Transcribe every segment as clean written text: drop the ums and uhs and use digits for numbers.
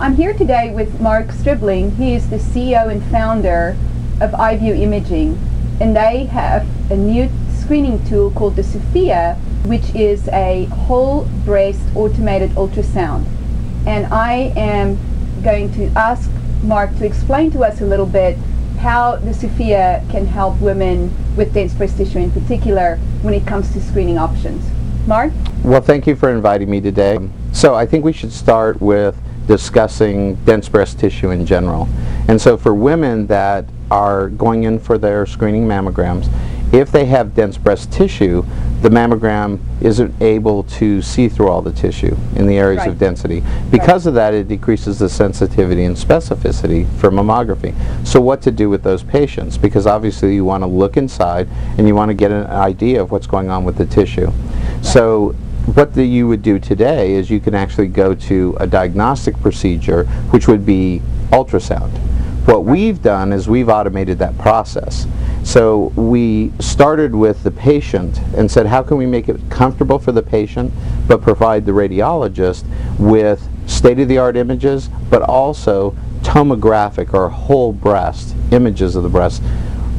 I'm here today with Mark Stribling. He is the CEO and founder of iView Imaging, and they have a new screening tool called the Sophia, which is a whole breast automated ultrasound. And I am going to ask Mark to explain to us a little bit how the Sophia can help women with dense breast tissue in particular when it comes to screening options. Mark? Well, thank you for inviting me today. So I think we should start with discussing dense breast tissue in general. And so for women that are going in for their screening mammograms, if they have dense breast tissue, the mammogram isn't able to see through all the tissue in the areas of density. Because of that, it decreases the sensitivity and specificity for mammography. So what to do with those patients? Because obviously you want to look inside and you want to get an idea of what's going on with the tissue. So what you would do today is you can actually go to a diagnostic procedure, which would be ultrasound. What we've done is we've automated that process. So we started with the patient and said, how can we make it comfortable for the patient but provide the radiologist with state-of-the-art images, but also tomographic or whole breast images of the breast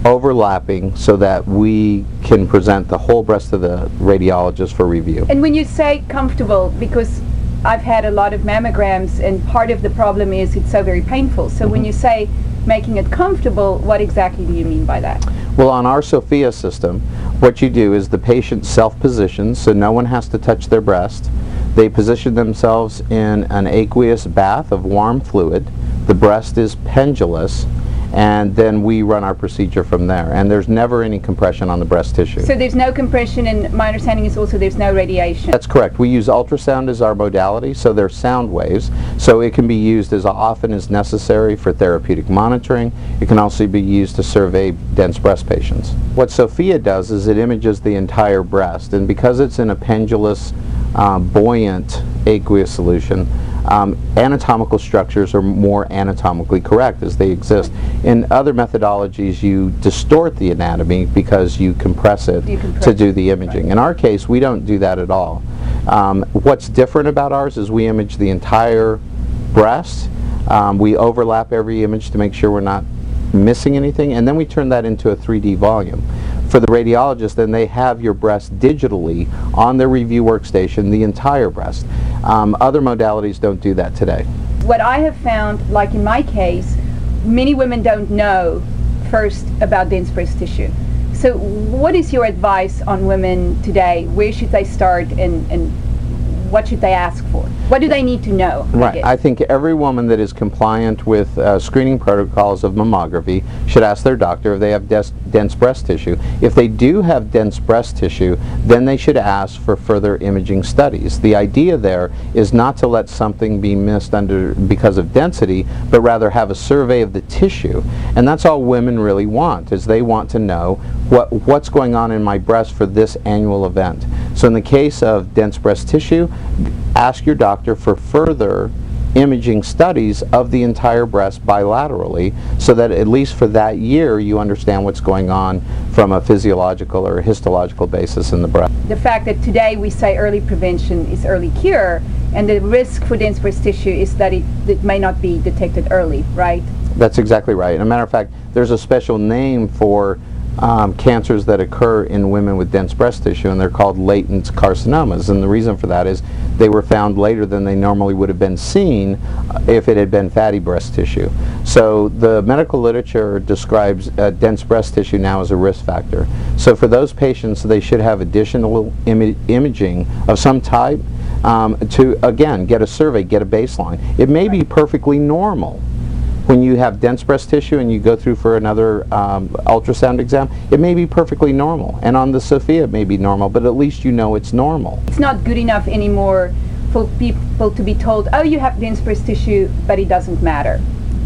overlapping so that we can present the whole breast to the radiologist for review. And when you say comfortable, because I've had a lot of mammograms and part of the problem is it's so very painful. So when you say making it comfortable, what exactly do you mean by that? Well, on our Sophia system, what you do is the patient self-positions, so no one has to touch their breast. They position themselves in an aqueous bath of warm fluid. The breast is pendulous, and then we run our procedure from there. And there's never any compression on the breast tissue. So there's no compression, and my understanding is also there's no radiation. That's correct. We use ultrasound as our modality, so they're sound waves. So it can be used as often as necessary for therapeutic monitoring. It can also be used to survey dense breast patients. What Sophia does is it images the entire breast, and because it's in a pendulous, buoyant aqueous solution, anatomical structures are more anatomically correct as they exist. In other methodologies, you distort the anatomy because you compress it to do the imaging. In our case, we don't do that at all. What's different about ours is we image the entire breast. We overlap every image to make sure we're not missing anything, and then we turn that into a 3D volume. For the radiologist, then they have your breast digitally on their review workstation, the entire breast. Other modalities don't do that today. What I have found, like in my case, many women don't know first about dense breast tissue. So what is your advice on women today? Where should they start, and what should they ask for? What do they need to know? Right. I think every woman that is compliant with screening protocols of mammography should ask their doctor if they have dense breast tissue. If they do have dense breast tissue, then they should ask for further imaging studies. The idea there is not to let something be missed because of density, but rather have a survey of the tissue. And that's all women really want, is they want to know what's going on in my breast for this annual event. So in the case of dense breast tissue, ask your doctor for further imaging studies of the entire breast bilaterally, so that at least for that year you understand what's going on from a physiological or a histological basis in the breast. The fact that today we say early prevention is early cure, and the risk for dense breast tissue is that it may not be detected early, right? That's exactly right. As a matter of fact, there's a special name for cancers that occur in women with dense breast tissue, and they're called latent carcinomas. And the reason for that is they were found later than they normally would have been seen if it had been fatty breast tissue. So the medical literature describes dense breast tissue now as a risk factor. So for those patients, they should have additional imaging of some type to, again, get a survey, get a baseline. It may be perfectly normal. When you have dense breast tissue and you go through for another ultrasound exam, it may be perfectly normal. And on the Sophia it may be normal, but at least you know it's normal. It's not good enough anymore for people to be told, oh, you have dense breast tissue, but it doesn't matter.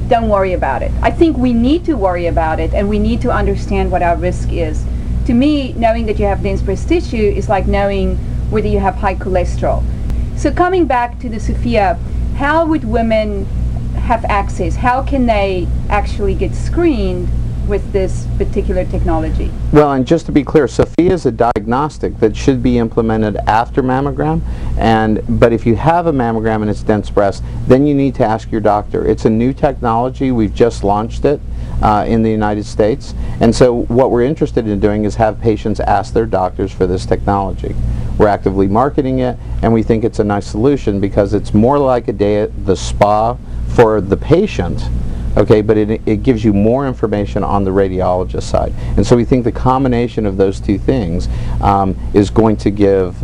Don't worry about it. I think we need to worry about it, and we need to understand what our risk is. To me, knowing that you have dense breast tissue is like knowing whether you have high cholesterol. So coming back to the Sophia, how would women have access? How can they actually get screened with this particular technology? Well, and just to be clear, Sophia is a diagnostic that should be implemented after mammogram, but if you have a mammogram and it's dense breast, then you need to ask your doctor. It's a new technology. We've just launched it in the United States, and so what we're interested in doing is have patients ask their doctors for this technology. We're actively marketing it, and we think it's a nice solution because it's more like a day at the spa for the patient, okay, but it gives you more information on the radiologist side. And so we think the combination of those two things is going to give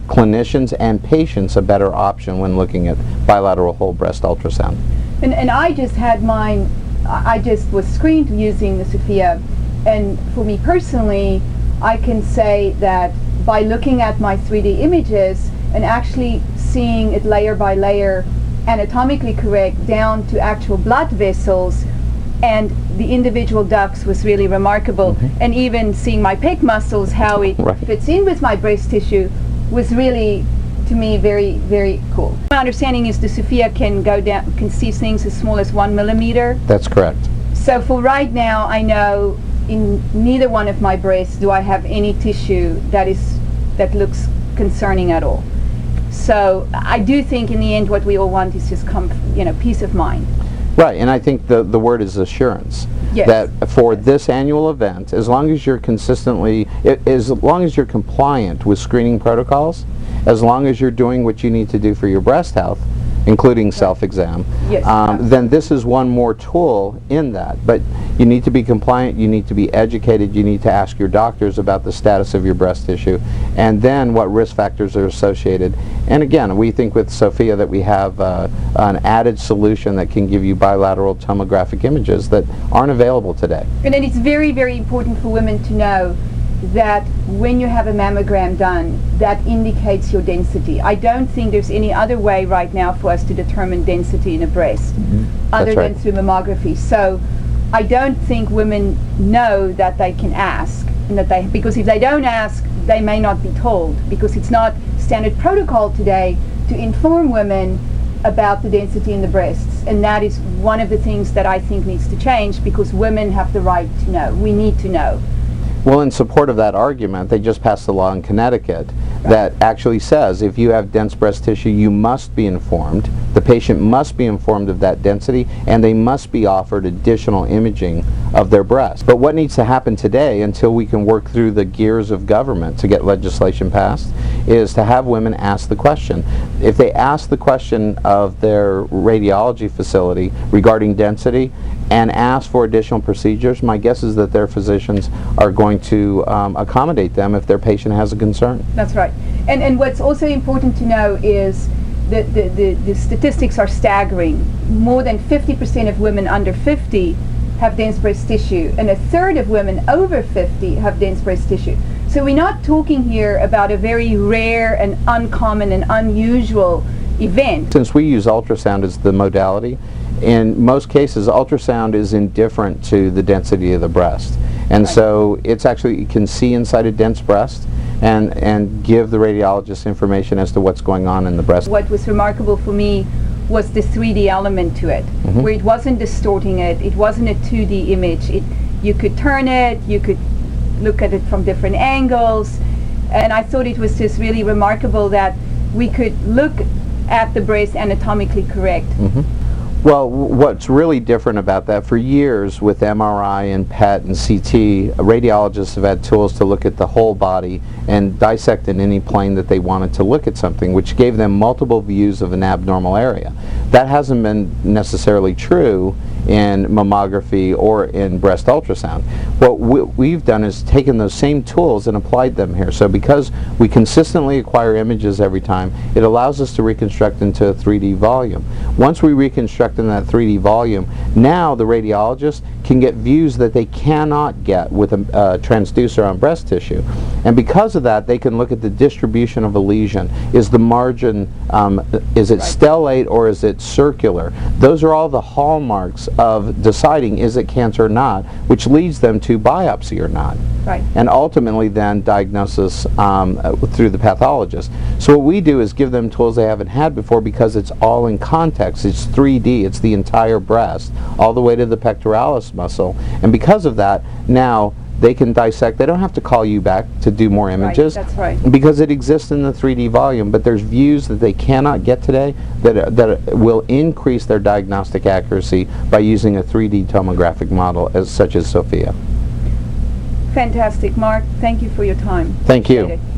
clinicians and patients a better option when looking at bilateral whole breast ultrasound. And I just had mine, I just was screened using the Sophia, and for me personally, I can say that by looking at my 3D images and actually seeing it layer by layer, anatomically correct down to actual blood vessels, and the individual ducts was really remarkable. And even seeing my pec muscles, how it fits in with my breast tissue, was really, to me, very, very cool. My understanding is the Sophia can go down, can see things as small as 1 millimeter. That's correct. So for right now, I know in neither one of my breasts do I have any tissue that looks concerning at all. So I do think in the end what we all want is just peace of mind. Right, and I think the word is assurance. Yes. That for this annual event, as long as you're consistently, as long as you're compliant with screening protocols, as long as you're doing what you need to do for your breast health, including self-exam, yes, then this is one more tool in that. But you need to be compliant, you need to be educated, you need to ask your doctors about the status of your breast tissue, and then what risk factors are associated. And again, we think with Sophia that we have an added solution that can give you bilateral tomographic images that aren't available today. And then it's very, very important for women to know that when you have a mammogram done, that indicates your density. I don't think there's any other way right now for us to determine density in a breast other than through mammography. So I don't think women know that they can ask, and because if they don't ask, they may not be told, because it's not standard protocol today to inform women about the density in the breasts. And that is one of the things that I think needs to change, because women have the right to know. We need to know. Well, in support of that argument, they just passed a law in Connecticut that actually says if you have dense breast tissue, you must be informed. The patient must be informed of that density, and they must be offered additional imaging of their breast. But what needs to happen today, until we can work through the gears of government to get legislation passed, is to have women ask the question. If they ask the question of their radiology facility regarding density and ask for additional procedures, my guess is that their physicians are going to accommodate them if their patient has a concern. That's right. And what's also important to know is that the statistics are staggering. More than 50% of women under 50 have dense breast tissue, and a third of women over 50 have dense breast tissue. So we're not talking here about a very rare and uncommon and unusual event. Since we use ultrasound as the modality, in most cases ultrasound is indifferent to the density of the breast. And so it's actually, you can see inside a dense breast and give the radiologist information as to what's going on in the breast. What was remarkable for me was the 3D element to it, where it wasn't distorting it, it wasn't a 2D image. You could turn it, you could look at it from different angles, and I thought it was just really remarkable that we could look at the breast anatomically correct. Well, what's really different about that, for years with MRI and PET and CT, radiologists have had tools to look at the whole body and dissect in any plane that they wanted to look at something, which gave them multiple views of an abnormal area. That hasn't been necessarily true in mammography or in breast ultrasound. What we've done is taken those same tools and applied them here. So because we consistently acquire images every time, it allows us to reconstruct into a 3D volume. Once we reconstruct in that 3D volume, now the radiologist can get views that they cannot get with a transducer on breast tissue. And because of that, they can look at the distribution of a lesion. Is the margin, is it stellate or is it circular? Those are all the hallmarks of deciding is it cancer or not, which leads them to biopsy or not. Right. And ultimately then diagnosis through the pathologist. So what we do is give them tools they haven't had before, because it's all in context. It's 3D. It's the entire breast, all the way to the pectoralis muscle. And because of that, now they can dissect. They don't have to call you back to do more images. Right, that's right. Because it exists in the 3D volume, but there's views that they cannot get today that will increase their diagnostic accuracy by using a 3D tomographic model such as SOFIA. Fantastic. Mark, thank you for your time. Thank you. Appreciate it.